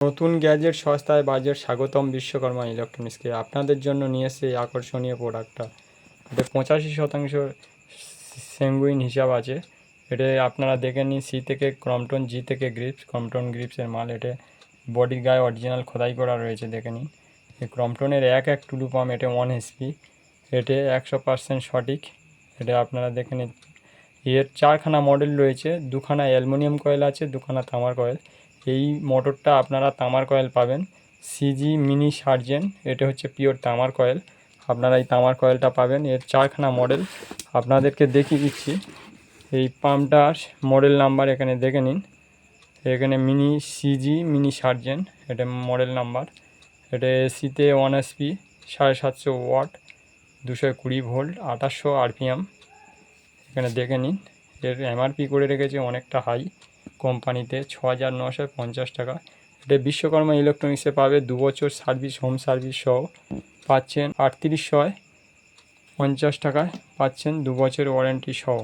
নতুন গ্যাজেট সস্তায় বাজেট স্বাগতম বিশ্বকর্মা ইলেকট্রনিক্সকে আপনাদের জন্য নিয়ে এসে এই আকর্ষণীয় প্রোডাক্টটা। এটা 85% সেঙ্গুইন হিসাব আছে। এটা আপনারা দেখে নিন, সি থেকে ক্রম্পটন, জি থেকে গ্রিপস, ক্রম্পটন গ্রিপসের মাল। এটা বডির গায়ে অরিজিনাল খোদাই করা রয়েছে, দেখে নিন। এই ক্রম্পটনের এক টুলু পাম্প, এটা 1 HP, এটা 100% সঠিক। এটা আপনারা দেখে নিন। এর 4খানা মডেল রয়েছে, 2খানা অ্যালুমিনিয়াম কয়েল আছে, 2খানা তামার কয়েল। এই মোটরটা আপনারা তামার কয়েল পাবেন, সিজি মিনি সার্জেন্ট, এটা হচ্ছে পিওর তামার কয়েল। আপনারা এই তামার কয়েলটা পাবেন। এর 4খানা মডেল আপনাদেরকে দেখিয়ে দিচ্ছি। এই পাম্পটার মডেল নাম্বার এখানে দেখে নিন। এখানে মিনি সিজি মিনি সার্জেন্ট, এটা মডেল নাম্বার। এটা এসিতে 1 HP, 750 ওয়াট, 220 ভোল্ট, 2800 RPM। এখানে দেখে নিন। এর MRP করে রেখেছে অনেকটা হাই, কোম্পানিতে 6950 টাকা। এটা বিশ্বকর্মা ইলেকট্রনিক্সে পাবে 2 বছর সার্ভিস, হোম সার্ভিস সহ পাচ্ছেন। 3850 টাকায় পাচ্ছেন 2 বছর ওয়ারেন্টি সহ।